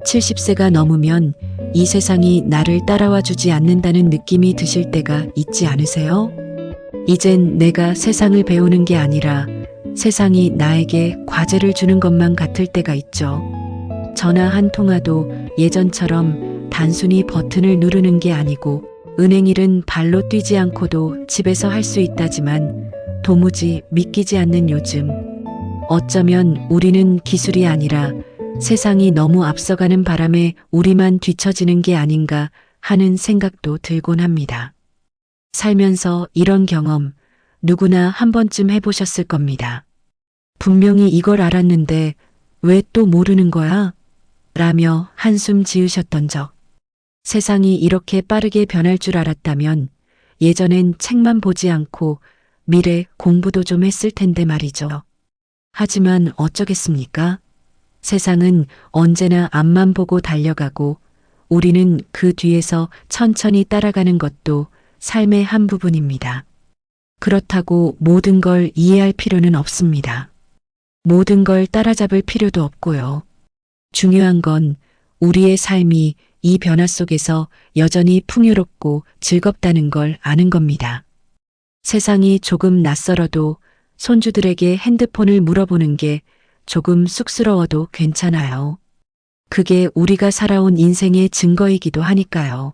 70세가 넘으면 이 세상이 나를 따라와 주지 않는다는 느낌이 드실 때가 있지 않으세요? 이젠 내가 세상을 배우는 게 아니라 세상이 나에게 과제를 주는 것만 같을 때가 있죠. 전화 한 통화도 예전처럼 단순히 버튼을 누르는 게 아니고 은행 일은 발로 뛰지 않고도 집에서 할 수 있다지만 도무지 믿기지 않는 요즘. 어쩌면 우리는 기술이 아니라 세상이 너무 앞서가는 바람에 우리만 뒤처지는 게 아닌가 하는 생각도 들곤 합니다. 살면서 이런 경험 누구나 한 번쯤 해보셨을 겁니다. 분명히 이걸 알았는데 왜 또 모르는 거야? 라며 한숨 지으셨던 적. 세상이 이렇게 빠르게 변할 줄 알았다면 예전엔 책만 보지 않고 미래 공부도 좀 했을 텐데 말이죠. 하지만 어쩌겠습니까? 세상은 언제나 앞만 보고 달려가고 우리는 그 뒤에서 천천히 따라가는 것도 삶의 한 부분입니다. 그렇다고 모든 걸 이해할 필요는 없습니다. 모든 걸 따라잡을 필요도 없고요. 중요한 건 우리의 삶이 이 변화 속에서 여전히 풍요롭고 즐겁다는 걸 아는 겁니다. 세상이 조금 낯설어도 손주들에게 핸드폰을 물어보는 게 조금 쑥스러워도 괜찮아요. 그게 우리가 살아온 인생의 증거이기도 하니까요.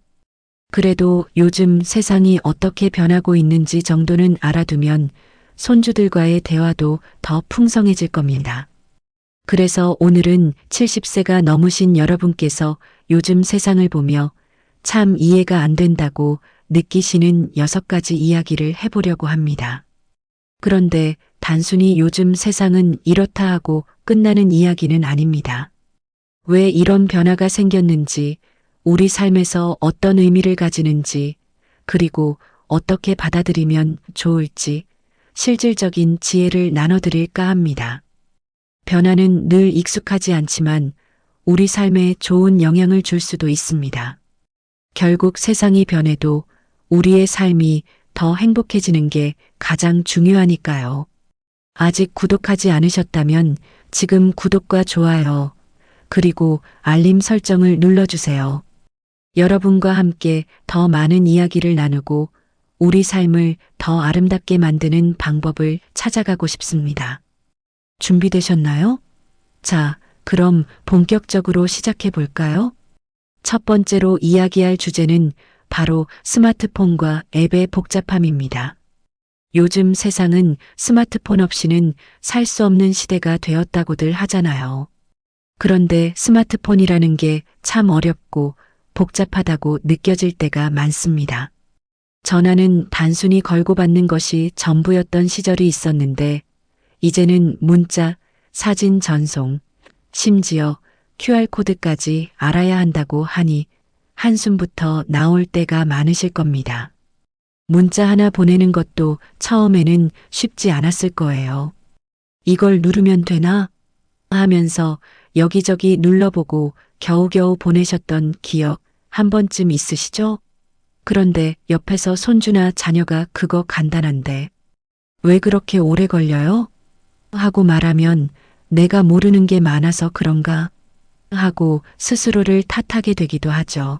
그래도 요즘 세상이 어떻게 변하고 있는지 정도는 알아두면 손주들과의 대화도 더 풍성해질 겁니다. 그래서 오늘은 70세가 넘으신 여러분께서 요즘 세상을 보며 참 이해가 안 된다고 느끼시는 6가지 이야기를 해보려고 합니다. 그런데 단순히 요즘 세상은 이렇다 하고 끝나는 이야기는 아닙니다. 왜 이런 변화가 생겼는지, 우리 삶에서 어떤 의미를 가지는지, 그리고 어떻게 받아들이면 좋을지 실질적인 지혜를 나눠드릴까 합니다. 변화는 늘 익숙하지 않지만 우리 삶에 좋은 영향을 줄 수도 있습니다. 결국 세상이 변해도 우리의 삶이 더 행복해지는 게 가장 중요하니까요. 아직 구독하지 않으셨다면 지금 구독과 좋아요, 그리고 알림 설정을 눌러주세요. 여러분과 함께 더 많은 이야기를 나누고 우리 삶을 더 아름답게 만드는 방법을 찾아가고 싶습니다. 준비되셨나요? 자, 그럼 본격적으로 시작해 볼까요? 첫 번째로 이야기할 주제는 바로 스마트폰과 앱의 복잡함입니다. 요즘 세상은 스마트폰 없이는 살 수 없는 시대가 되었다고들 하잖아요. 그런데 스마트폰이라는 게 참 어렵고 복잡하다고 느껴질 때가 많습니다. 전화는 단순히 걸고 받는 것이 전부였던 시절이 있었는데 이제는 문자, 사진 전송, 심지어 QR코드까지 알아야 한다고 하니 한숨부터 나올 때가 많으실 겁니다. 문자 하나 보내는 것도 처음에는 쉽지 않았을 거예요. 이걸 누르면 되나? 하면서 여기저기 눌러보고 겨우겨우 보내셨던 기억 한 번쯤 있으시죠? 그런데 옆에서 손주나 자녀가 그거 간단한데 왜 그렇게 오래 걸려요? 하고 말하면 내가 모르는 게 많아서 그런가? 하고 스스로를 탓하게 되기도 하죠.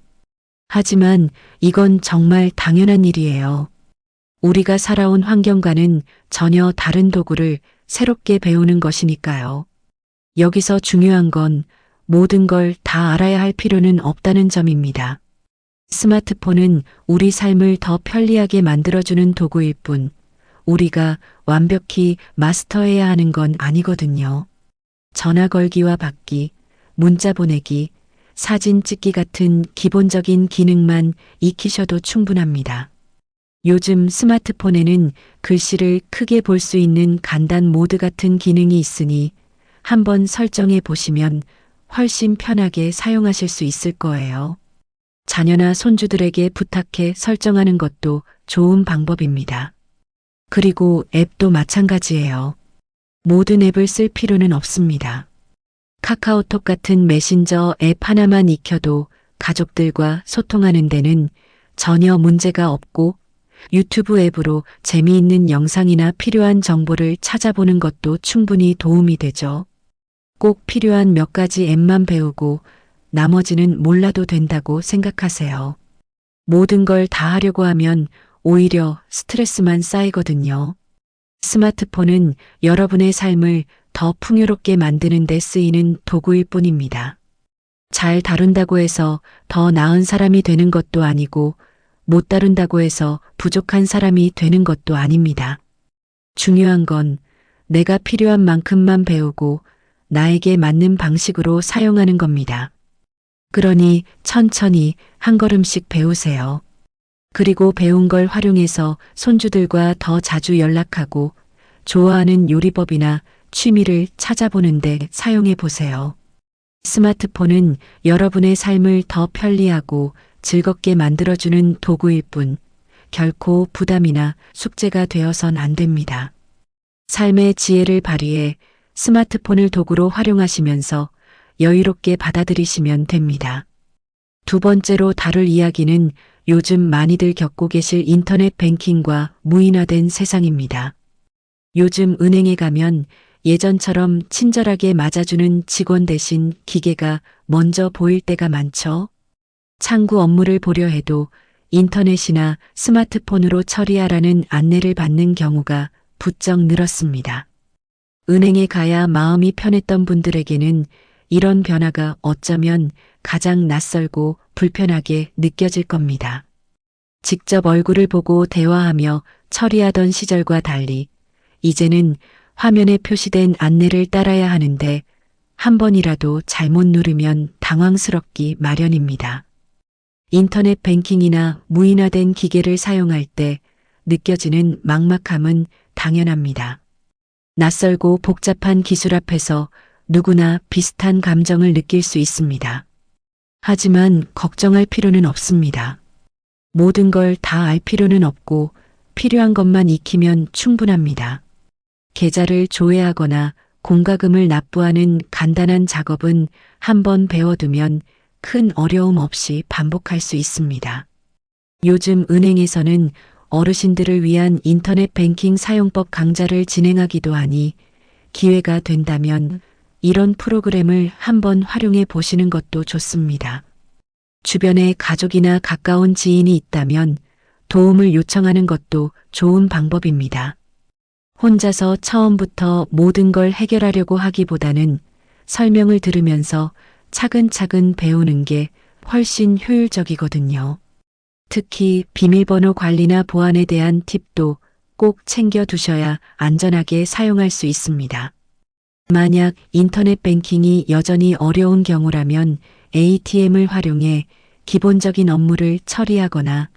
하지만 이건 정말 당연한 일이에요. 우리가 살아온 환경과는 전혀 다른 도구를 새롭게 배우는 것이니까요. 여기서 중요한 건 모든 걸 다 알아야 할 필요는 없다는 점입니다. 스마트폰은 우리 삶을 더 편리하게 만들어주는 도구일 뿐 우리가 완벽히 마스터해야 하는 건 아니거든요. 전화 걸기와 받기, 문자 보내기, 사진 찍기 같은 기본적인 기능만 익히셔도 충분합니다. 요즘 스마트폰에는 글씨를 크게 볼 수 있는 간단 모드 같은 기능이 있으니 한번 설정해 보시면 훨씬 편하게 사용하실 수 있을 거예요. 자녀나 손주들에게 부탁해 설정하는 것도 좋은 방법입니다. 그리고 앱도 마찬가지예요. 모든 앱을 쓸 필요는 없습니다. 카카오톡 같은 메신저 앱 하나만 익혀도 가족들과 소통하는 데는 전혀 문제가 없고 유튜브 앱으로 재미있는 영상이나 필요한 정보를 찾아보는 것도 충분히 도움이 되죠. 꼭 필요한 몇 가지 앱만 배우고 나머지는 몰라도 된다고 생각하세요. 모든 걸 다 하려고 하면 오히려 스트레스만 쌓이거든요. 스마트폰은 여러분의 삶을 더 풍요롭게 만드는 데 쓰이는 도구일 뿐입니다. 잘 다룬다고 해서 더 나은 사람이 되는 것도 아니고 못 다룬다고 해서 부족한 사람이 되는 것도 아닙니다. 중요한 건 내가 필요한 만큼만 배우고 나에게 맞는 방식으로 사용하는 겁니다. 그러니 천천히 한 걸음씩 배우세요. 그리고 배운 걸 활용해서 손주들과 더 자주 연락하고 좋아하는 요리법이나 취미를 찾아보는데 사용해 보세요. 스마트폰은 여러분의 삶을 더 편리하고 즐겁게 만들어주는 도구일 뿐 결코 부담이나 숙제가 되어선 안 됩니다. 삶의 지혜를 발휘해 스마트폰을 도구로 활용하시면서 여유롭게 받아들이시면 됩니다. 두 번째로 다룰 이야기는 요즘 많이들 겪고 계실 인터넷 뱅킹과 무인화된 세상입니다. 요즘 은행에 가면 예전처럼 친절하게 맞아주는 직원 대신 기계가 먼저 보일 때가 많죠. 창구 업무를 보려 해도 인터넷이나 스마트폰으로 처리하라는 안내를 받는 경우가 부쩍 늘었습니다. 은행에 가야 마음이 편했던 분들에게는 이런 변화가 어쩌면 가장 낯설고 불편하게 느껴질 겁니다. 직접 얼굴을 보고 대화하며 처리하던 시절과 달리 이제는 화면에 표시된 안내를 따라야 하는데 한 번이라도 잘못 누르면 당황스럽기 마련입니다. 인터넷 뱅킹이나 무인화된 기계를 사용할 때 느껴지는 막막함은 당연합니다. 낯설고 복잡한 기술 앞에서 누구나 비슷한 감정을 느낄 수 있습니다. 하지만 걱정할 필요는 없습니다. 모든 걸 다 알 필요는 없고 필요한 것만 익히면 충분합니다. 계좌를 조회하거나 공과금을 납부하는 간단한 작업은 한번 배워두면 큰 어려움 없이 반복할 수 있습니다. 요즘 은행에서는 어르신들을 위한 인터넷 뱅킹 사용법 강좌를 진행하기도 하니 기회가 된다면 이런 프로그램을 한번 활용해 보시는 것도 좋습니다. 주변에 가족이나 가까운 지인이 있다면 도움을 요청하는 것도 좋은 방법입니다. 혼자서 처음부터 모든 걸 해결하려고 하기보다는 설명을 들으면서 차근차근 배우는 게 훨씬 효율적이거든요. 특히 비밀번호 관리나 보안에 대한 팁도 꼭 챙겨 두셔야 안전하게 사용할 수 있습니다. 만약 인터넷 뱅킹이 여전히 어려운 경우라면 ATM을 활용해 기본적인 업무를 처리하거나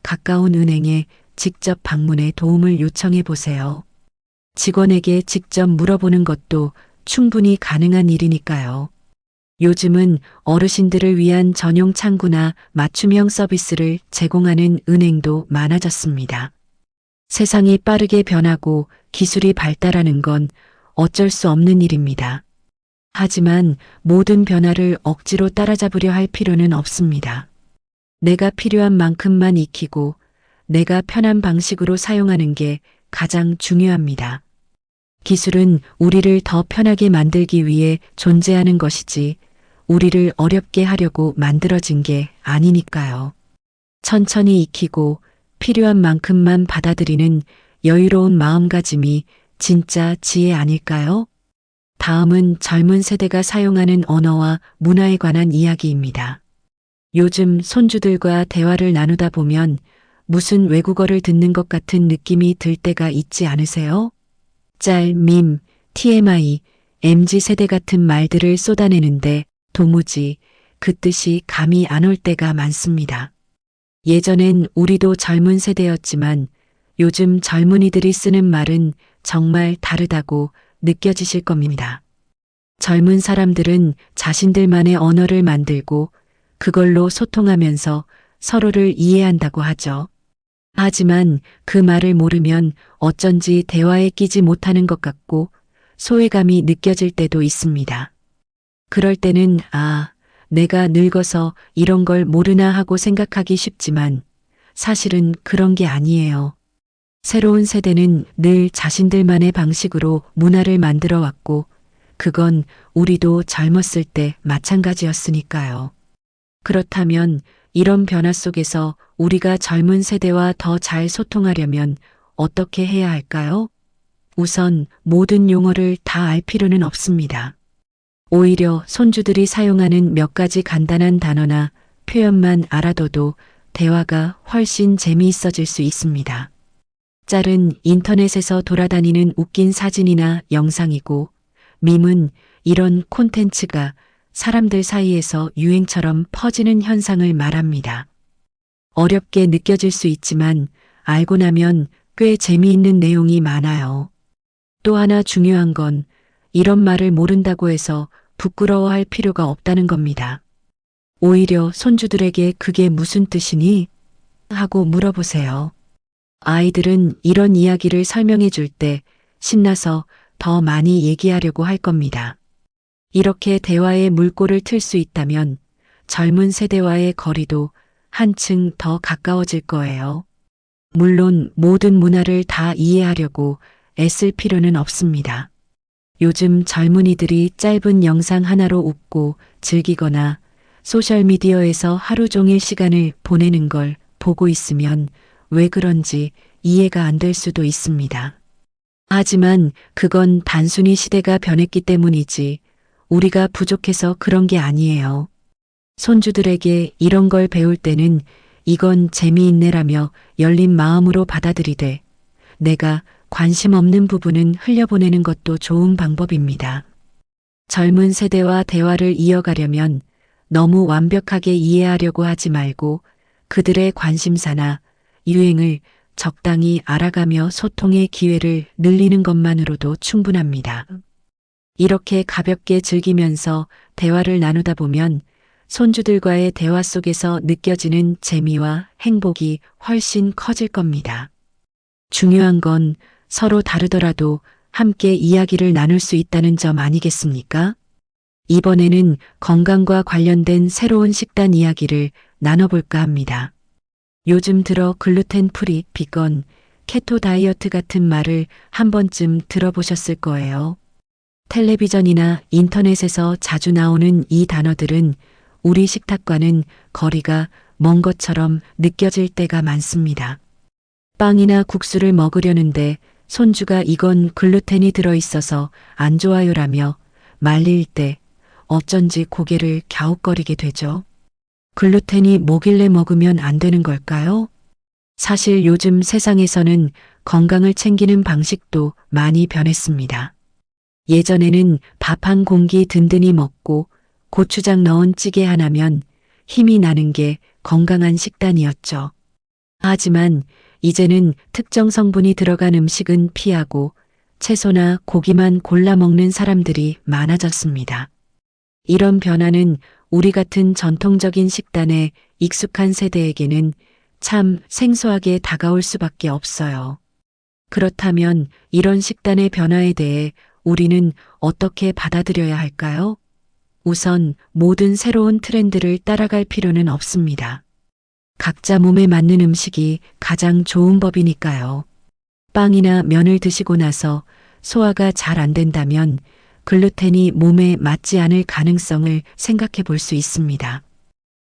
가까운 은행에 직접 방문해 도움을 요청해 보세요. 직원에게 직접 물어보는 것도 충분히 가능한 일이니까요. 요즘은 어르신들을 위한 전용 창구나 맞춤형 서비스를 제공하는 은행도 많아졌습니다. 세상이 빠르게 변하고 기술이 발달하는 건 어쩔 수 없는 일입니다. 하지만 모든 변화를 억지로 따라잡으려 할 필요는 없습니다. 내가 필요한 만큼만 익히고 내가 편한 방식으로 사용하는 게 가장 중요합니다. 기술은 우리를 더 편하게 만들기 위해 존재하는 것이지 우리를 어렵게 하려고 만들어진 게 아니니까요. 천천히 익히고 필요한 만큼만 받아들이는 여유로운 마음가짐이 진짜 지혜 아닐까요? 다음은 젊은 세대가 사용하는 언어와 문화에 관한 이야기입니다. 요즘 손주들과 대화를 나누다 보면 무슨 외국어를 듣는 것 같은 느낌이 들 때가 있지 않으세요? 짤, 밈, TMI, MZ세대 같은 말들을 쏟아내는데 도무지 그 뜻이 감이 안 올 때가 많습니다. 예전엔 우리도 젊은 세대였지만 요즘 젊은이들이 쓰는 말은 정말 다르다고 느껴지실 겁니다. 젊은 사람들은 자신들만의 언어를 만들고 그걸로 소통하면서 서로를 이해한다고 하죠. 하지만 그 말을 모르면 어쩐지 대화에 끼지 못하는 것 같고 소외감이 느껴질 때도 있습니다. 그럴 때는 내가 늙어서 이런 걸 모르나 하고 생각하기 쉽지만 사실은 그런 게 아니에요. 새로운 세대는 늘 자신들만의 방식으로 문화를 만들어 왔고 그건 우리도 젊었을 때 마찬가지였으니까요. 그렇다면 이런 변화 속에서 우리가 젊은 세대와 더 잘 소통하려면 어떻게 해야 할까요? 우선 모든 용어를 다 알 필요는 없습니다. 오히려 손주들이 사용하는 몇 가지 간단한 단어나 표현만 알아둬도 대화가 훨씬 재미있어질 수 있습니다. 짤은 인터넷에서 돌아다니는 웃긴 사진이나 영상이고, 밈은 이런 콘텐츠가 사람들 사이에서 유행처럼 퍼지는 현상을 말합니다. 어렵게 느껴질 수 있지만 알고 나면 꽤 재미있는 내용이 많아요. 또 하나 중요한 건 이런 말을 모른다고 해서 부끄러워할 필요가 없다는 겁니다. 오히려 손주들에게 그게 무슨 뜻이니? 하고 물어보세요. 아이들은 이런 이야기를 설명해 줄 때 신나서 더 많이 얘기하려고 할 겁니다. 이렇게 대화의 물꼬를 틀 수 있다면 젊은 세대와의 거리도 한층 더 가까워질 거예요. 물론 모든 문화를 다 이해하려고 애쓸 필요는 없습니다. 요즘 젊은이들이 짧은 영상 하나로 웃고 즐기거나 소셜미디어에서 하루 종일 시간을 보내는 걸 보고 있으면 왜 그런지 이해가 안 될 수도 있습니다. 하지만 그건 단순히 시대가 변했기 때문이지 우리가 부족해서 그런 게 아니에요. 손주들에게 이런 걸 배울 때는 이건 재미있네라며 열린 마음으로 받아들이되 내가 관심 없는 부분은 흘려보내는 것도 좋은 방법입니다. 젊은 세대와 대화를 이어가려면 너무 완벽하게 이해하려고 하지 말고 그들의 관심사나 유행을 적당히 알아가며 소통의 기회를 늘리는 것만으로도 충분합니다. 이렇게 가볍게 즐기면서 대화를 나누다 보면 손주들과의 대화 속에서 느껴지는 재미와 행복이 훨씬 커질 겁니다. 중요한 건 서로 다르더라도 함께 이야기를 나눌 수 있다는 점 아니겠습니까? 이번에는 건강과 관련된 새로운 식단 이야기를 나눠볼까 합니다. 요즘 들어 글루텐 프리, 비건, 케토 다이어트 같은 말을 한 번쯤 들어보셨을 거예요. 텔레비전이나 인터넷에서 자주 나오는 이 단어들은 우리 식탁과는 거리가 먼 것처럼 느껴질 때가 많습니다. 빵이나 국수를 먹으려는데 손주가 이건 글루텐이 들어있어서 안 좋아요라며 말릴 때 어쩐지 고개를 갸웃거리게 되죠. 글루텐이 뭐길래 먹으면 안 되는 걸까요? 사실 요즘 세상에서는 건강을 챙기는 방식도 많이 변했습니다. 예전에는 밥 한 공기 든든히 먹고 고추장 넣은 찌개 하나면 힘이 나는 게 건강한 식단이었죠. 하지만 이제는 특정 성분이 들어간 음식은 피하고 채소나 고기만 골라 먹는 사람들이 많아졌습니다. 이런 변화는 우리 같은 전통적인 식단에 익숙한 세대에게는 참 생소하게 다가올 수밖에 없어요. 그렇다면 이런 식단의 변화에 대해 우리는 어떻게 받아들여야 할까요? 우선 모든 새로운 트렌드를 따라갈 필요는 없습니다. 각자 몸에 맞는 음식이 가장 좋은 법이니까요. 빵이나 면을 드시고 나서 소화가 잘 안 된다면 글루텐이 몸에 맞지 않을 가능성을 생각해 볼 수 있습니다.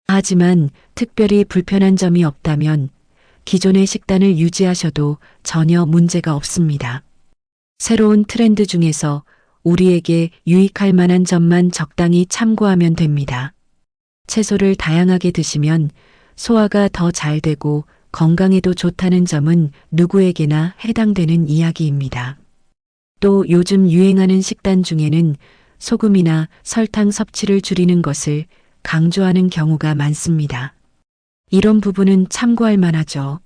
하지만 특별히 불편한 점이 없다면 기존의 식단을 유지하셔도 전혀 문제가 없습니다. 새로운 트렌드 중에서 우리에게 유익할 만한 점만 적당히 참고하면 됩니다. 채소를 다양하게 드시면 소화가 더 잘 되고 건강에도 좋다는 점은 누구에게나 해당되는 이야기입니다. 또 요즘 유행하는 식단 중에는 소금이나 설탕 섭취를 줄이는 것을 강조하는 경우가 많습니다. 이런 부분은 참고할 만하죠.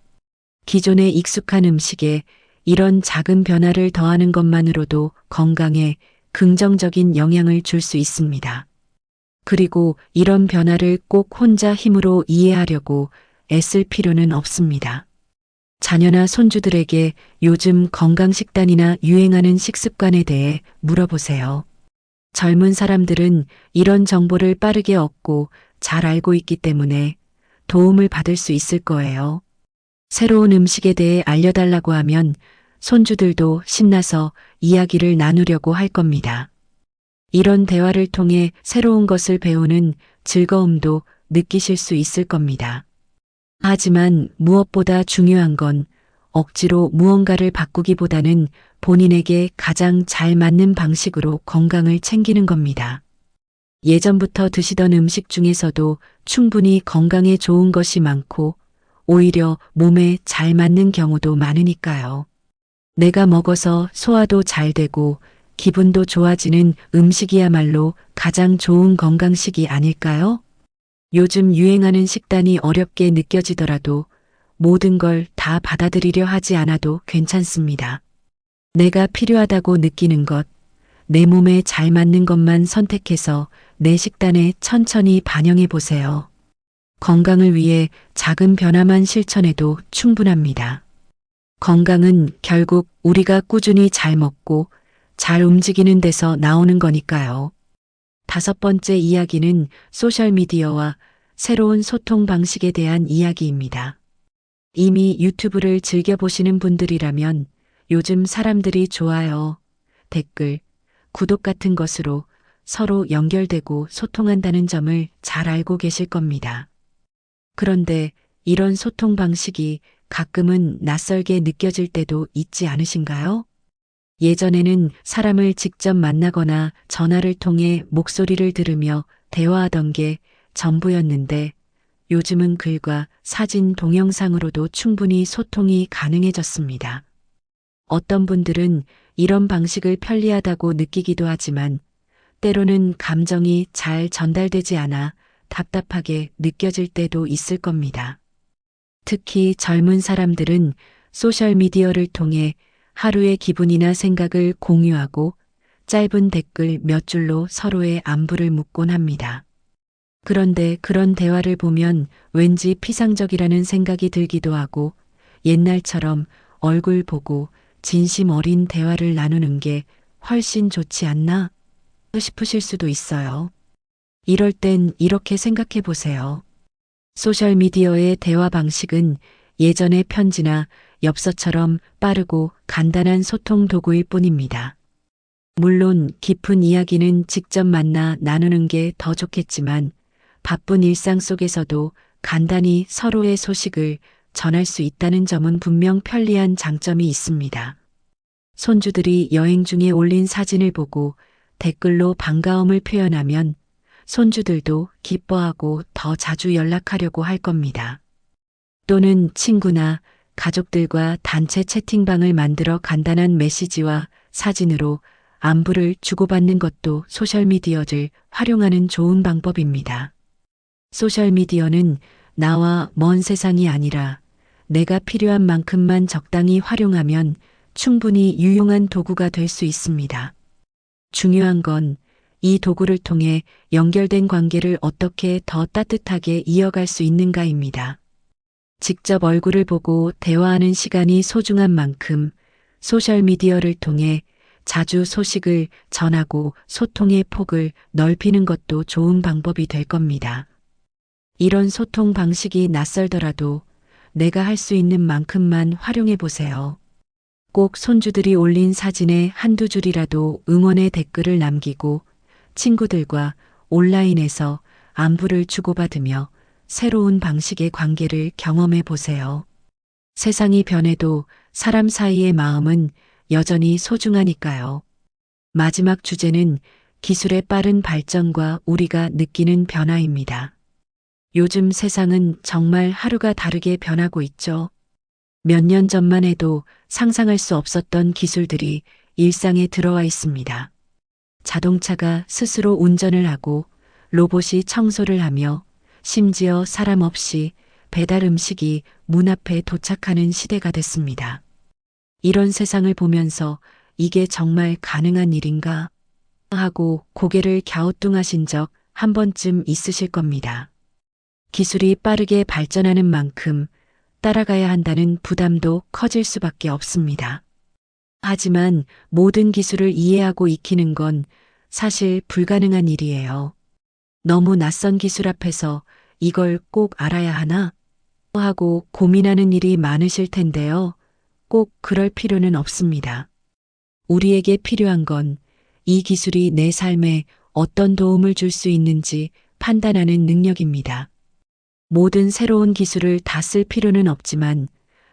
기존에 익숙한 음식에 이런 작은 변화를 더하는 것만으로도 건강에 긍정적인 영향을 줄 수 있습니다. 그리고 이런 변화를 꼭 혼자 힘으로 이해하려고 애쓸 필요는 없습니다. 자녀나 손주들에게 요즘 건강식단이나 유행하는 식습관에 대해 물어보세요. 젊은 사람들은 이런 정보를 빠르게 얻고 잘 알고 있기 때문에 도움을 받을 수 있을 거예요. 새로운 음식에 대해 알려달라고 하면 손주들도 신나서 이야기를 나누려고 할 겁니다. 이런 대화를 통해 새로운 것을 배우는 즐거움도 느끼실 수 있을 겁니다. 하지만 무엇보다 중요한 건 억지로 무언가를 바꾸기보다는 본인에게 가장 잘 맞는 방식으로 건강을 챙기는 겁니다. 예전부터 드시던 음식 중에서도 충분히 건강에 좋은 것이 많고 오히려 몸에 잘 맞는 경우도 많으니까요. 내가 먹어서 소화도 잘 되고 기분도 좋아지는 음식이야말로 가장 좋은 건강식이 아닐까요? 요즘 유행하는 식단이 어렵게 느껴지더라도 모든 걸 다 받아들이려 하지 않아도 괜찮습니다. 내가 필요하다고 느끼는 것, 내 몸에 잘 맞는 것만 선택해서 내 식단에 천천히 반영해 보세요. 건강을 위해 작은 변화만 실천해도 충분합니다. 건강은 결국 우리가 꾸준히 잘 먹고 잘 움직이는 데서 나오는 거니까요. 다섯 번째 이야기는 소셜미디어와 새로운 소통 방식에 대한 이야기입니다. 이미 유튜브를 즐겨보시는 분들이라면 요즘 사람들이 좋아요, 댓글, 구독 같은 것으로 서로 연결되고 소통한다는 점을 잘 알고 계실 겁니다. 그런데 이런 소통 방식이 가끔은 낯설게 느껴질 때도 있지 않으신가요? 예전에는 사람을 직접 만나거나 전화를 통해 목소리를 들으며 대화하던 게 전부였는데 요즘은 글과 사진, 동영상으로도 충분히 소통이 가능해졌습니다. 어떤 분들은 이런 방식을 편리하다고 느끼기도 하지만 때로는 감정이 잘 전달되지 않아 답답하게 느껴질 때도 있을 겁니다. 특히 젊은 사람들은 소셜미디어를 통해 하루의 기분이나 생각을 공유하고 짧은 댓글 몇 줄로 서로의 안부를 묻곤 합니다. 그런데 그런 대화를 보면 왠지 피상적이라는 생각이 들기도 하고 옛날처럼 얼굴 보고 진심 어린 대화를 나누는 게 훨씬 좋지 않나 싶으실 수도 있어요. 이럴 땐 이렇게 생각해 보세요. 소셜미디어의 대화 방식은 예전의 편지나 엽서처럼 빠르고 간단한 소통 도구일 뿐입니다. 물론 깊은 이야기는 직접 만나 나누는 게 더 좋겠지만 바쁜 일상 속에서도 간단히 서로의 소식을 전할 수 있다는 점은 분명 편리한 장점이 있습니다. 손주들이 여행 중에 올린 사진을 보고 댓글로 반가움을 표현하면 손주들도 기뻐하고 더 자주 연락하려고 할 겁니다. 또는 친구나 가족들과 단체 채팅방을 만들어 간단한 메시지와 사진으로 안부를 주고받는 것도 소셜미디어를 활용하는 좋은 방법입니다. 소셜미디어는 나와 먼 세상이 아니라 내가 필요한 만큼만 적당히 활용하면 충분히 유용한 도구가 될 수 있습니다. 중요한 건 이 도구를 통해 연결된 관계를 어떻게 더 따뜻하게 이어갈 수 있는가입니다. 직접 얼굴을 보고 대화하는 시간이 소중한 만큼 소셜미디어를 통해 자주 소식을 전하고 소통의 폭을 넓히는 것도 좋은 방법이 될 겁니다. 이런 소통 방식이 낯설더라도 내가 할 수 있는 만큼만 활용해 보세요. 꼭 손주들이 올린 사진에 한두 줄이라도 응원의 댓글을 남기고 친구들과 온라인에서 안부를 주고받으며 새로운 방식의 관계를 경험해 보세요. 세상이 변해도 사람 사이의 마음은 여전히 소중하니까요. 마지막 주제는 기술의 빠른 발전과 우리가 느끼는 변화입니다. 요즘 세상은 정말 하루가 다르게 변하고 있죠. 몇 년 전만 해도 상상할 수 없었던 기술들이 일상에 들어와 있습니다. 자동차가 스스로 운전을 하고 로봇이 청소를 하며 심지어 사람 없이 배달 음식이 문 앞에 도착하는 시대가 됐습니다. 이런 세상을 보면서 이게 정말 가능한 일인가 하고 고개를 갸우뚱하신 적 한 번쯤 있으실 겁니다. 기술이 빠르게 발전하는 만큼 따라가야 한다는 부담도 커질 수밖에 없습니다. 하지만 모든 기술을 이해하고 익히는 건 사실 불가능한 일이에요. 너무 낯선 기술 앞에서 이걸 꼭 알아야 하나? 하고 고민하는 일이 많으실 텐데요. 꼭 그럴 필요는 없습니다. 우리에게 필요한 건 이 기술이 내 삶에 어떤 도움을 줄 수 있는지 판단하는 능력입니다. 모든 새로운 기술을 다 쓸 필요는 없지만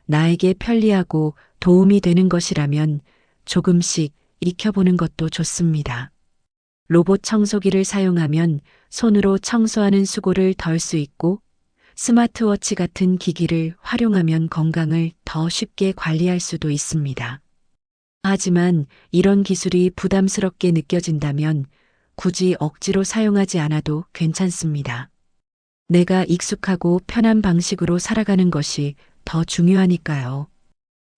나에게 편리하고 도움이 되는 것이라면 조금씩 익혀보는 것도 좋습니다. 로봇 청소기를 사용하면 손으로 청소하는 수고를 덜 수 있고 스마트워치 같은 기기를 활용하면 건강을 더 쉽게 관리할 수도 있습니다. 하지만 이런 기술이 부담스럽게 느껴진다면 굳이 억지로 사용하지 않아도 괜찮습니다. 내가 익숙하고 편한 방식으로 살아가는 것이 더 중요하니까요.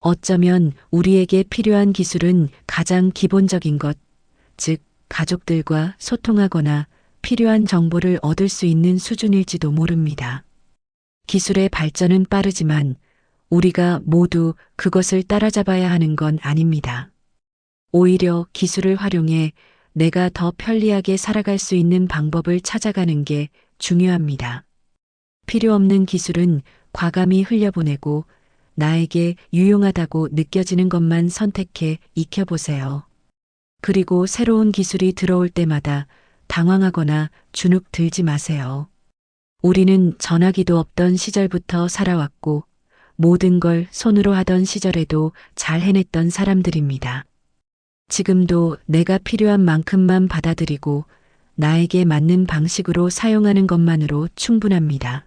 어쩌면 우리에게 필요한 기술은 가장 기본적인 것, 즉, 가족들과 소통하거나 필요한 정보를 얻을 수 있는 수준일지도 모릅니다. 기술의 발전은 빠르지만 우리가 모두 그것을 따라잡아야 하는 건 아닙니다. 오히려 기술을 활용해 내가 더 편리하게 살아갈 수 있는 방법을 찾아가는 게 중요합니다. 필요 없는 기술은 과감히 흘려보내고 나에게 유용하다고 느껴지는 것만 선택해 익혀보세요. 그리고 새로운 기술이 들어올 때마다 당황하거나 주눅 들지 마세요. 우리는 전화기도 없던 시절부터 살아왔고 모든 걸 손으로 하던 시절에도 잘 해냈던 사람들입니다. 지금도 내가 필요한 만큼만 받아들이고 나에게 맞는 방식으로 사용하는 것만으로 충분합니다.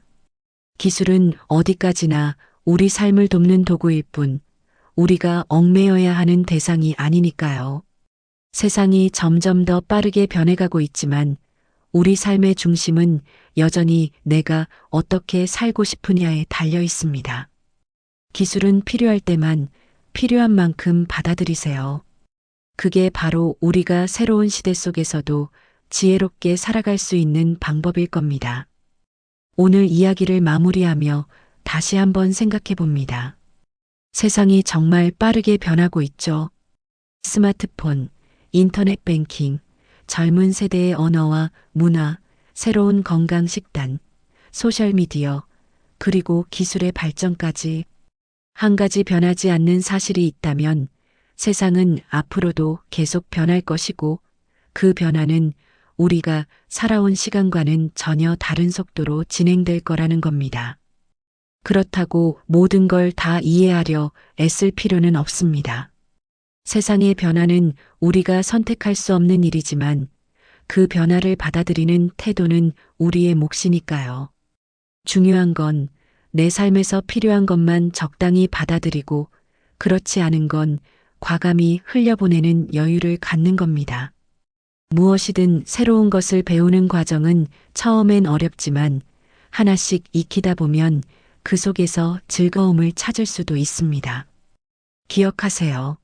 기술은 어디까지나 우리 삶을 돕는 도구일 뿐 우리가 얽매여야 하는 대상이 아니니까요. 세상이 점점 더 빠르게 변해가고 있지만 우리 삶의 중심은 여전히 내가 어떻게 살고 싶으냐에 달려 있습니다. 기술은 필요할 때만 필요한 만큼 받아들이세요. 그게 바로 우리가 새로운 시대 속에서도 지혜롭게 살아갈 수 있는 방법일 겁니다. 오늘 이야기를 마무리하며 다시 한번 생각해 봅니다. 세상이 정말 빠르게 변하고 있죠. 스마트폰, 인터넷 뱅킹, 젊은 세대의 언어와 문화, 새로운 건강 식단, 소셜미디어, 그리고 기술의 발전까지 한 가지 변하지 않는 사실이 있다면 세상은 앞으로도 계속 변할 것이고 그 변화는 우리가 살아온 시간과는 전혀 다른 속도로 진행될 거라는 겁니다. 그렇다고 모든 걸 다 이해하려 애쓸 필요는 없습니다. 세상의 변화는 우리가 선택할 수 없는 일이지만 그 변화를 받아들이는 태도는 우리의 몫이니까요. 중요한 건 내 삶에서 필요한 것만 적당히 받아들이고 그렇지 않은 건 과감히 흘려보내는 여유를 갖는 겁니다. 무엇이든 새로운 것을 배우는 과정은 처음엔 어렵지만 하나씩 익히다 보면 그 속에서 즐거움을 찾을 수도 있습니다. 기억하세요.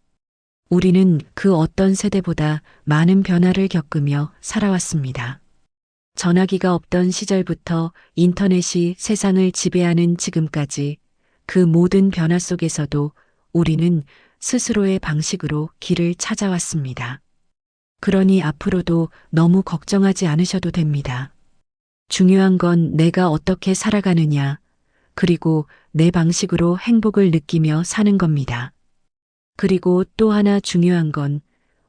우리는 그 어떤 세대보다 많은 변화를 겪으며 살아왔습니다. 전화기가 없던 시절부터 인터넷이 세상을 지배하는 지금까지 그 모든 변화 속에서도 우리는 스스로의 방식으로 길을 찾아왔습니다. 그러니 앞으로도 너무 걱정하지 않으셔도 됩니다. 중요한 건 내가 어떻게 살아가느냐, 그리고 내 방식으로 행복을 느끼며 사는 겁니다. 그리고 또 하나 중요한 건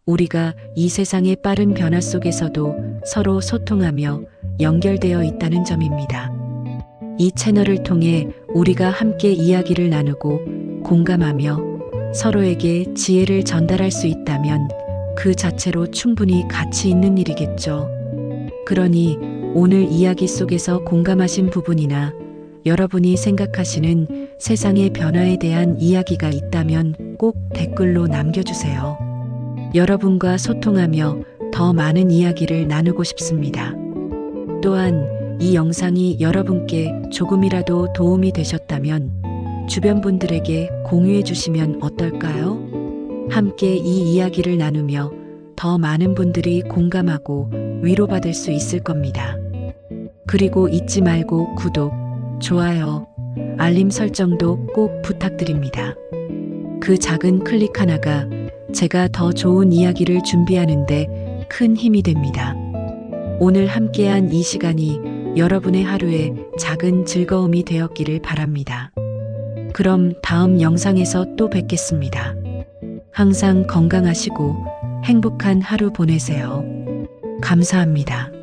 우리가 이 세상의 빠른 변화 속에서도 서로 소통하며 연결되어 있다는 점입니다. 이 채널을 통해 우리가 함께 이야기를 나누고 공감하며 서로에게 지혜를 전달할 수 있다면 그 자체로 충분히 가치 있는 일이겠죠. 그러니 오늘 이야기 속에서 공감하신 부분이나 여러분이 생각하시는 세상의 변화에 대한 이야기가 있다면 꼭 댓글로 남겨주세요. 여러분과 소통하며 더 많은 이야기를 나누고 싶습니다. 또한 이 영상이 여러분께 조금이라도 도움이 되셨다면 주변 분들에게 공유해 주시면 어떨까요? 함께 이 이야기를 나누며 더 많은 분들이 공감하고 위로받을 수 있을 겁니다. 그리고 잊지 말고 구독, 좋아요, 알림 설정도 꼭 부탁드립니다. 그 작은 클릭 하나가 제가 더 좋은 이야기를 준비하는데 큰 힘이 됩니다. 오늘 함께한 이 시간이 여러분의 하루에 작은 즐거움이 되었기를 바랍니다. 그럼 다음 영상에서 또 뵙겠습니다. 항상 건강하시고 행복한 하루 보내세요. 감사합니다.